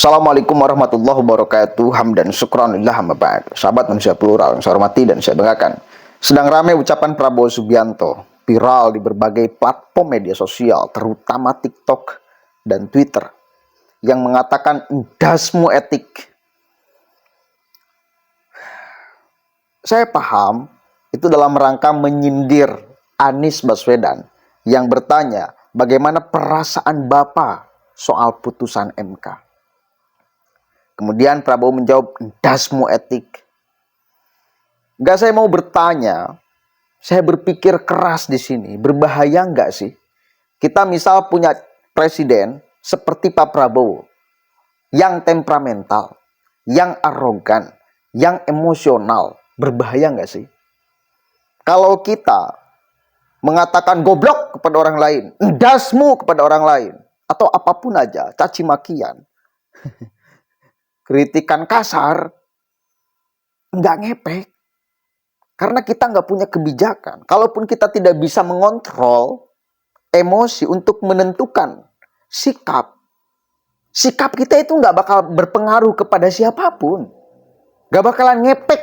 Assalamualaikum warahmatullahi wabarakatuh. Hamdan syukran lillah amma ba'd. Sahabat manusia plural yang saya hormati dan saya banggakan. Sedang ramai ucapan Prabowo Subianto viral di berbagai platform media sosial, terutama TikTok dan Twitter, yang mengatakan dasmu etik. Saya paham itu dalam rangka menyindir Anies Baswedan yang bertanya bagaimana perasaan Bapak soal putusan MK. Kemudian Prabowo menjawab, dasmu etik. Enggak, saya mau bertanya, saya berpikir keras di sini, berbahaya enggak sih? Kita misal punya presiden seperti Pak Prabowo, yang temperamental, yang arogan, yang emosional, berbahaya enggak sih? Kalau kita mengatakan goblok kepada orang lain, dasmu kepada orang lain, atau apapun aja, caci makian, kritikan kasar, nggak ngepek. Karena kita nggak punya kebijakan. Kalaupun kita tidak bisa mengontrol emosi untuk menentukan sikap, sikap kita itu nggak bakal berpengaruh kepada siapapun. Nggak bakalan ngepek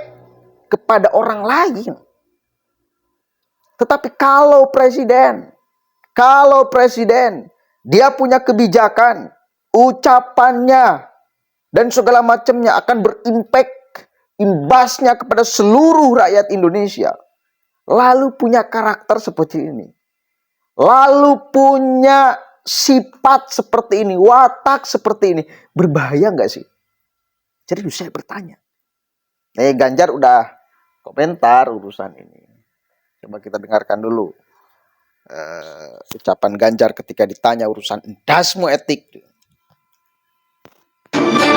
kepada orang lain. Tetapi kalau presiden, dia punya kebijakan, ucapannya, dan segala macamnya akan berimpact, imbasnya kepada seluruh rakyat Indonesia. Lalu punya karakter seperti ini. Lalu punya sifat seperti ini, watak seperti ini. Berbahaya nggak sih? Jadi saya bertanya. Ganjar udah komentar urusan ini. Coba kita dengarkan dulu ucapan Ganjar ketika ditanya urusan dasmu etik.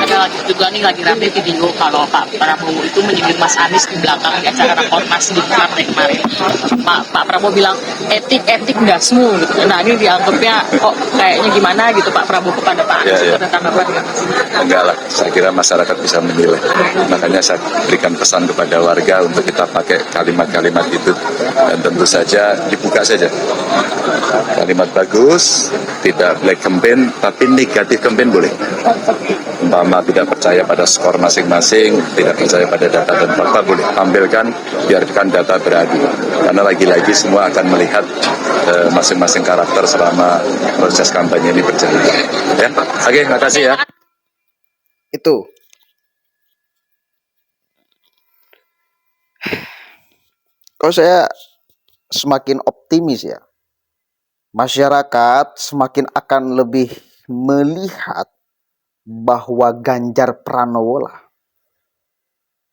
Ada juga nih lagi rame video kalau Pak Prabowo itu menyindir Mas Anies di belakang di acara Rakornas di partai kemarin. Pak Prabowo bilang etik dasmu gitu. Nah ini dianggapnya kok kayaknya gimana gitu Pak Prabowo kepada Pak Anies itu ada tanggapan nggak? Enggak lah, saya kira masyarakat bisa menilai. Makanya saya berikan pesan kepada warga untuk kita pakai kalimat-kalimat itu, dan tentu saja dibuka saja. Kalimat bagus, tidak black campaign, tapi negatif campaign boleh. Umpama tidak percaya pada skor masing-masing, tidak percaya pada data dan fakta, boleh tampilkan, biarkan data beradu. Karena lagi-lagi semua akan melihat masing-masing karakter selama proses kampanye ini berjalan. Ya, oke, makasih ya. Itu. Kalau saya semakin optimis ya, masyarakat semakin akan lebih melihat bahwa Ganjar Pranowo lah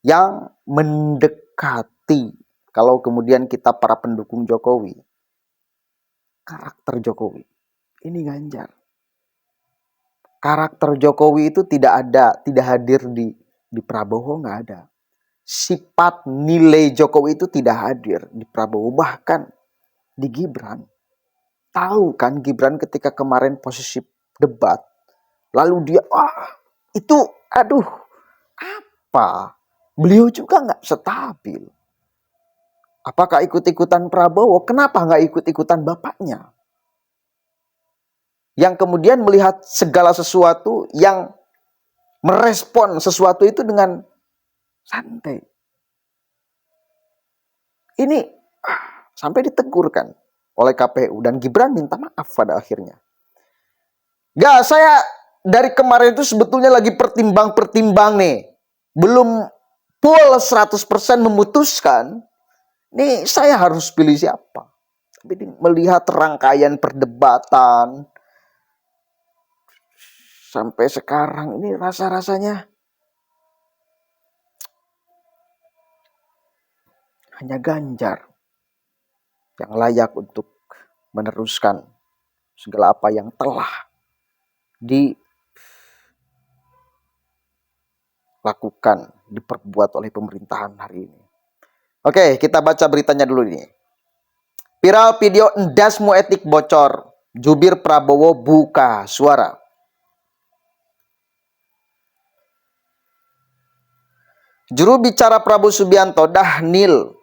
yang mendekati, kalau kemudian kita para pendukung Jokowi, karakter Jokowi. Ini Ganjar. Karakter Jokowi itu tidak hadir di Prabowo, nggak ada. Sifat nilai Jokowi itu tidak hadir di Prabowo, bahkan di Gibran. Tahu kan Gibran ketika kemarin posisi debat, lalu dia, itu aduh, apa? Beliau juga nggak stabil. Apakah ikut-ikutan Prabowo? Kenapa nggak ikut-ikutan bapaknya? Yang kemudian melihat segala sesuatu, yang merespon sesuatu itu dengan santai. Ini sampai ditegur kan oleh KPU, dan Gibran minta maaf pada akhirnya. Saya dari kemarin itu sebetulnya lagi pertimbang nih. Belum full 100% memutuskan, nih saya harus pilih siapa. Tapi melihat rangkaian perdebatan sampai sekarang ini rasa-rasanya hanya Ganjar yang layak untuk meneruskan segala apa yang telah dilakukan, diperbuat oleh pemerintahan hari ini. Oke, kita baca beritanya dulu nih. Viral video endasmu etik bocor, jubir Prabowo buka suara. Juru bicara Prabowo Subianto, Dhanil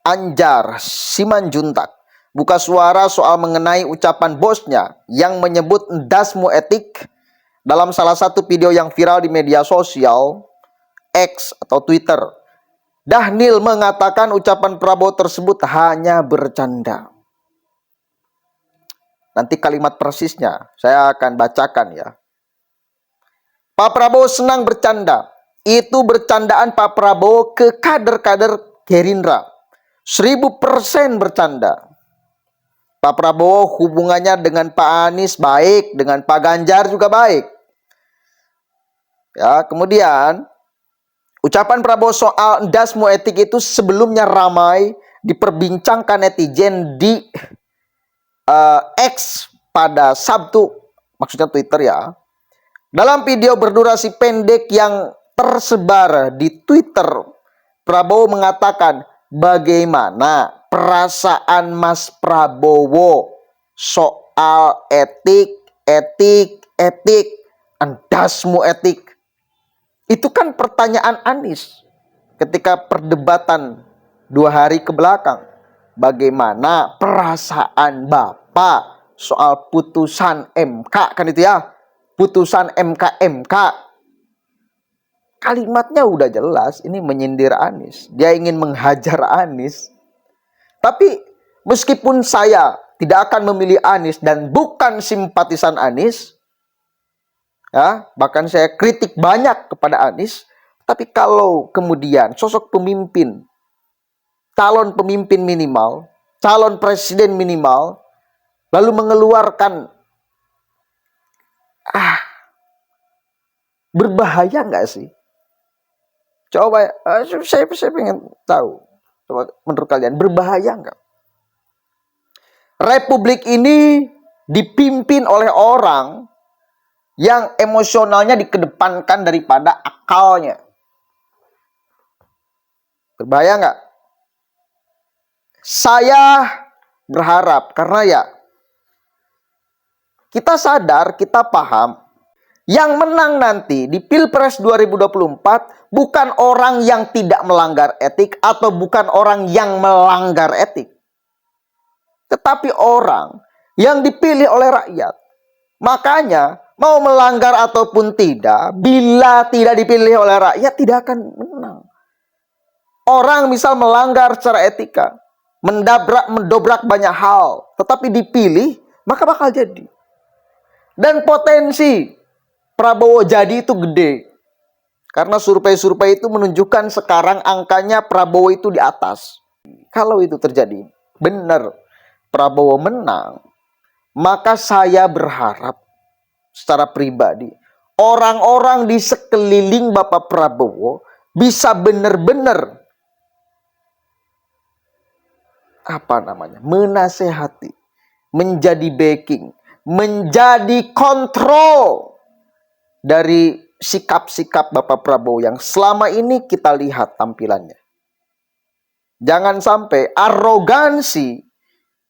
Anjar Simanjuntak, buka suara soal mengenai ucapan bosnya yang menyebut dasmu etik dalam salah satu video yang viral di media sosial X atau Twitter. Dhanil mengatakan ucapan Prabowo tersebut hanya bercanda. Nanti kalimat persisnya saya akan bacakan ya. Pak Prabowo senang bercanda. Itu bercandaan Pak Prabowo ke kader-kader Gerindra. 1000% bercanda. Pak Prabowo hubungannya dengan Pak Anies baik, dengan Pak Ganjar juga baik. Ya, kemudian ucapan Prabowo soal endasmu etik itu sebelumnya ramai diperbincangkan netizen di X pada Sabtu, maksudnya Twitter ya. Dalam video berdurasi pendek yang tersebar di Twitter, Prabowo mengatakan bagaimana perasaan Mas Prabowo soal etik, endasmu etik. Itu kan pertanyaan Anies ketika perdebatan 2 hari ke belakang. Bagaimana perasaan Bapak soal putusan MK, kan itu ya. Putusan MK. Kalimatnya udah jelas, ini menyindir Anies. Dia ingin menghajar Anies. Tapi meskipun saya tidak akan memilih Anies dan bukan simpatisan Anies, ya, bahkan saya kritik banyak kepada Anies, tapi kalau kemudian sosok pemimpin, calon pemimpin minimal, calon presiden minimal, lalu mengeluarkan, berbahaya nggak sih? Coba, saya pengen tahu. Coba menurut kalian, berbahaya nggak? Republik ini dipimpin oleh orang yang emosionalnya dikedepankan daripada akalnya. Berbahaya nggak? Saya berharap, karena ya kita sadar, kita paham, yang menang nanti di Pilpres 2024 bukan orang yang tidak melanggar etik atau bukan orang yang melanggar etik. Tetapi orang yang dipilih oleh rakyat. Makanya mau melanggar ataupun tidak, bila tidak dipilih oleh rakyat tidak akan menang. Orang misal melanggar secara etika, mendobrak banyak hal, tetapi dipilih, maka bakal jadi. Dan potensi Prabowo jadi itu gede. Karena survei-survei itu menunjukkan sekarang angkanya Prabowo itu di atas. Kalau itu terjadi, benar Prabowo menang, maka saya berharap secara pribadi, orang-orang di sekeliling Bapak Prabowo bisa benar-benar menasehati, menjadi backing, menjadi kontrol dari sikap-sikap Bapak Prabowo yang selama ini kita lihat tampilannya. Jangan sampai arogansi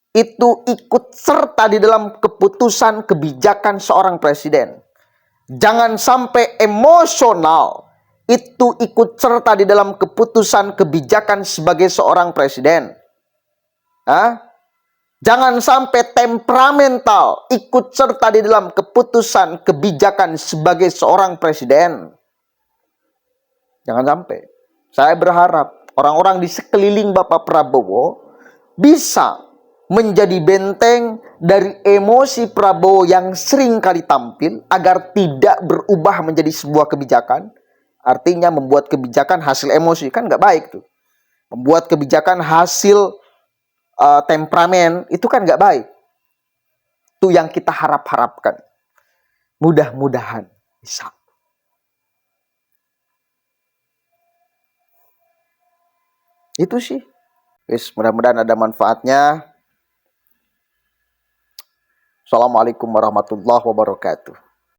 itu ikut serta di dalam keputusan kebijakan seorang presiden. Jangan sampai emosional itu ikut serta di dalam keputusan kebijakan sebagai seorang presiden. Jangan sampai temperamental ikut serta di dalam keputusan kebijakan sebagai seorang presiden. Jangan sampai. Saya berharap orang-orang di sekeliling Bapak Prabowo bisa menjadi benteng dari emosi Prabowo yang sering kali tampil agar tidak berubah menjadi sebuah kebijakan. Artinya membuat kebijakan hasil emosi, kan nggak baik tuh. Membuat kebijakan hasil temperamen, itu kan nggak baik. Itu yang kita harapkan. Mudah-mudahan bisa. Itu sih. Mudah-mudahan ada manfaatnya. Assalamualaikum warahmatullahi wabarakatuh.